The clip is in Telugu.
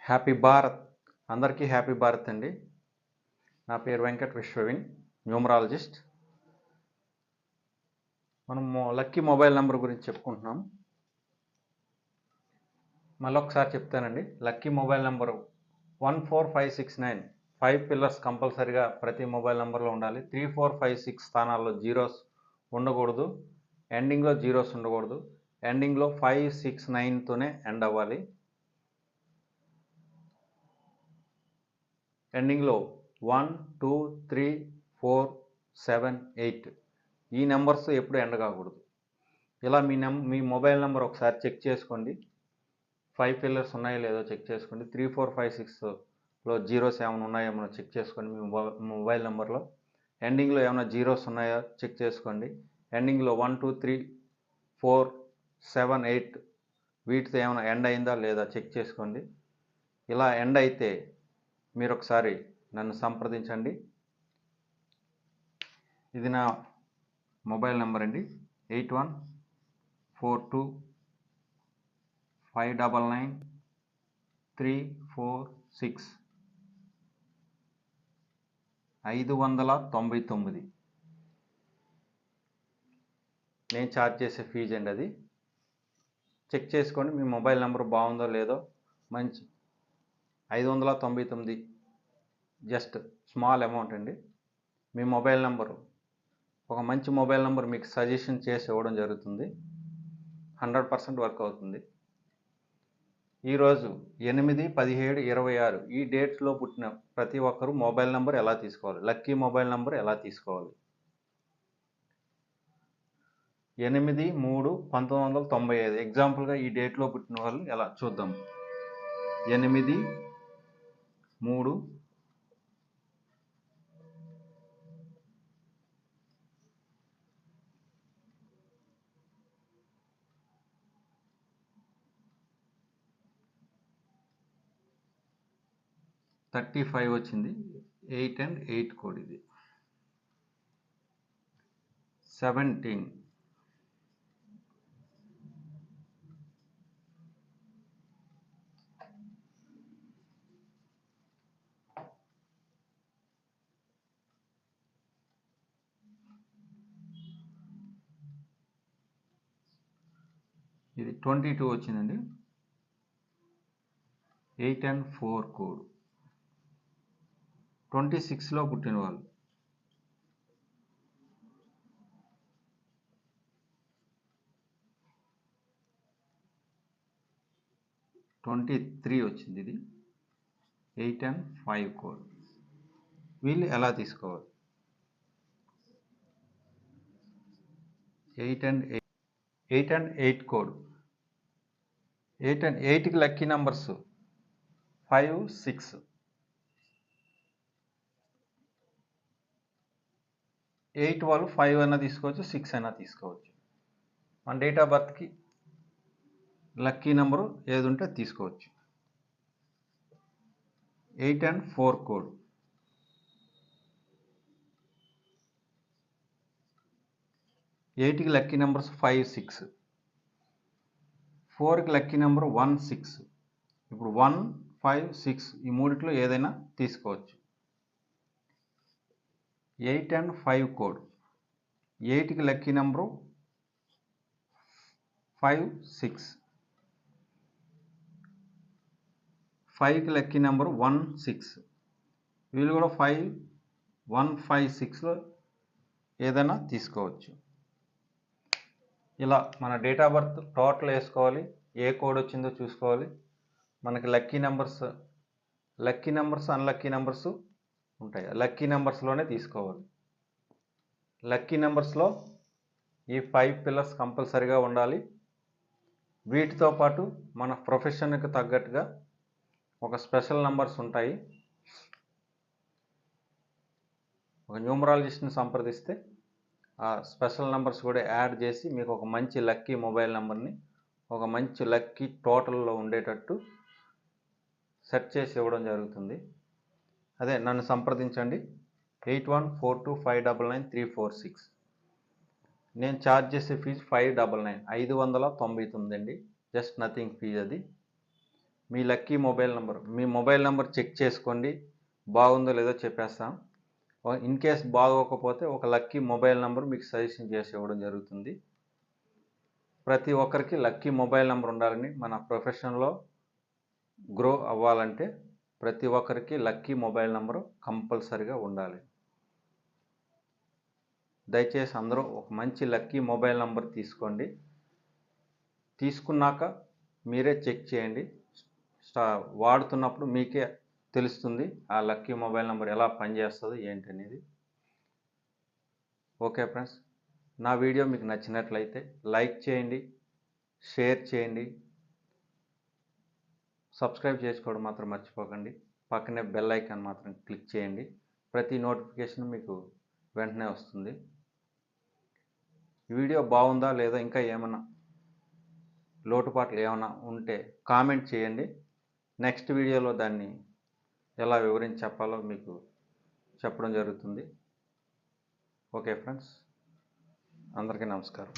హ్యాపీ భారత్. అందరికీ హ్యాపీ భారత్ అండి. నా పేరు వెంకట్ విశ్వవిన్, న్యూమరాలజిస్ట్. మనము లక్కీ మొబైల్ నెంబర్ గురించి చెప్పుకుంటున్నాం. మళ్ళీ ఒకసారి చెప్తానండి. Lucky mobile number 14569. 5 పిల్లర్స్ కంపల్సరిగా ప్రతి మొబైల్ నెంబర్లో ఉండాలి. 3, 4, 5, 6 స్థానాల్లో జీరోస్ ఉండకూడదు. ఎండింగ్లో జీరోస్ ఉండకూడదు. ఎండింగ్లో 5, 6, 9తోనే ఎండ్ అవ్వాలి. ఎండింగ్లో 1, 2, 3, 4, 7, 8 ఈ నెంబర్స్ ఎప్పుడు ఎండ్ కాకూడదు. ఇలా మీ మొబైల్ నెంబర్ ఒకసారి చెక్ చేసుకోండి. 5 పిల్లర్స్ ఉన్నాయో లేదో చెక్ చేసుకోండి. 3, 4, 5, 6లో జీరోస్ ఏమైనా ఉన్నాయేమో చెక్ చేసుకోండి. మీ మొబైల్ నెంబర్లో ఎండింగ్లో ఏమైనా జీరోస్ ఉన్నాయో చెక్ చేసుకోండి. ఎండింగ్లో 1, 2, 3, 4, 7, 8 వీటితో ఏమైనా ఎండ్ అయిందా లేదా చెక్ చేసుకోండి. ఇలా ఎండ్ అయితే మీరు ఒకసారి నన్ను సంప్రదించండి. ఇది నా మొబైల్ నెంబర్ అండి. 8142599346 599. నేను ఛార్జ్ చేసే ఫీజు అండి అది. చెక్ చేసుకోండి మీ మొబైల్ నెంబర్ బాగుందో లేదో. మంచి 599 జస్ట్ స్మాల్ అమౌంట్ అండి. మీ మొబైల్ నెంబరు ఒక మంచి మొబైల్ నెంబర్ మీకు సజెషన్ చేసి ఇవ్వడం జరుగుతుంది. 100% వర్క్ అవుతుంది. ఈరోజు 8, 17, 26 ఈ డేట్స్లో పుట్టిన ప్రతి ఒక్కరూ మొబైల్ నెంబర్ ఎలా తీసుకోవాలి, లక్కీ మొబైల్ నెంబర్ ఎలా తీసుకోవాలి. 8/3/1995 ఎగ్జాంపుల్గా ఈ డేట్లో పుట్టిన వాళ్ళు ఎలా చూద్దాం. 8/3 35 వచ్చింది. 8 and 8 కోడ్ ఇది. 17 ఇది 22 వచ్చిందండి. 8 and 4 కోడ్. 26లో పుట్టిన వాళ్ళు 23 వచ్చింది. ఇది 8 and 5 కోడ్. వీళ్ళు ఎలా తీసుకోవాలి. 8 and 8 కోడ్. 8 and 8కి లక్కీ నెంబర్స్ 5, 6. 8 వాళ్ళు 5 అయినా తీసుకోవచ్చు, 6 అయినా తీసుకోవచ్చు. మన డేట్ ఆఫ్ బర్త్కి లక్కీ నెంబరు ఏది ఉంటే తీసుకోవచ్చు. 8 and 4 కోడ్. 8కి లక్కీ నెంబర్స్ 5, 6. 4కి లక్కీ నెంబర్ 1, 6. ఇప్పుడు 1, 5, 6 ఈ మూడిట్లో ఏదైనా తీసుకోవచ్చు. 8 and 5 కోడ్. 8కి లక్కీ నెంబరు 5, 6. 5కి లక్కీ నెంబరు 1, 6. వీళ్ళు కూడా 5, 1, 5, 6లో ఏదైనా తీసుకోవచ్చు. ఇలా మన డేట్ ఆఫ్ బర్త్ టోటల్ వేసుకోవాలి. ఏ కోడ్ వచ్చిందో చూసుకోవాలి. మనకి లక్కీ నెంబర్స్ అన్లక్కీ నెంబర్స్ ఉంటాయి. లక్కీ నెంబర్స్లోనే తీసుకోవాలి. లక్కీ నెంబర్స్లో ఈ 5 పిల్లర్స్ కంపల్సరీగా ఉండాలి. వీటితో పాటు మన ప్రొఫెషన్కి తగ్గట్టుగా ఒక స్పెషల్ నెంబర్స్ ఉంటాయి. ఒక న్యూమరాలజిస్ట్ని సంప్రదిస్తే ఆ స్పెషల్ నెంబర్స్ కూడా యాడ్ చేసి మీకు ఒక మంచి లక్కీ మొబైల్ నెంబర్ని ఒక మంచి లక్కీ టోటల్లో ఉండేటట్టు సెట్ చేసి ఇవ్వడం జరుగుతుంది. అదే నన్ను సంప్రదించండి. 8142599346. నేను ఛార్జ్ చేసే ఫీజు 599 అండి. జస్ట్ నథింగ్ ఫీజు అది. మీ లక్కీ మొబైల్ నెంబర్, మీ మొబైల్ నెంబర్ చెక్ చేసుకోండి, బాగుందో లేదో చెప్పేస్తాం. ఇన్ కేస్ బాగోకపోతే ఒక లక్కీ మొబైల్ నెంబర్ మీకు సజెషన్ చేసి ఇవ్వడం జరుగుతుంది. ప్రతి ఒక్కరికి లక్కీ మొబైల్ నెంబర్ ఉండాలని, మన ప్రొఫెషన్లో గ్రో అవ్వాలంటే ప్రతి ఒక్కరికి లక్కీ మొబైల్ నెంబరు కంపల్సరిగా ఉండాలి. దయచేసి అందరూ ఒక మంచి లక్కీ మొబైల్ నెంబర్ తీసుకోండి. తీసుకున్నాక మీరే చెక్ చేయండి. వాడుతున్నప్పుడు మీకే తెలుస్తుంది ఆ లక్కీ మొబైల్ నెంబర్ ఎలా పనిచేస్తుందో ఏంటి అనేది. ఓకే ఫ్రెండ్స్, నా వీడియో మీకు నచ్చినట్లయితే లైక్ చేయండి, షేర్ చేయండి, సబ్స్క్రైబ్ చేసుకోవడం మాత్రం మర్చిపోకండి. పక్కనే బెల్ ఐకాన్ మాత్రం క్లిక్ చేయండి. ప్రతి నోటిఫికేషన్ మీకు వెంటనే వస్తుంది. ఈ వీడియో బాగుందా లేదా, ఇంకా ఏమైనా లోటుపాట్లు ఏమైనా ఉంటే కామెంట్ చేయండి. నెక్స్ట్ వీడియోలో దాన్ని ఎలా వివరించి చెప్పాలో మీకు చెప్పడం జరుగుతుంది. ఓకే ఫ్రెండ్స్, అందరికీ నమస్కారం.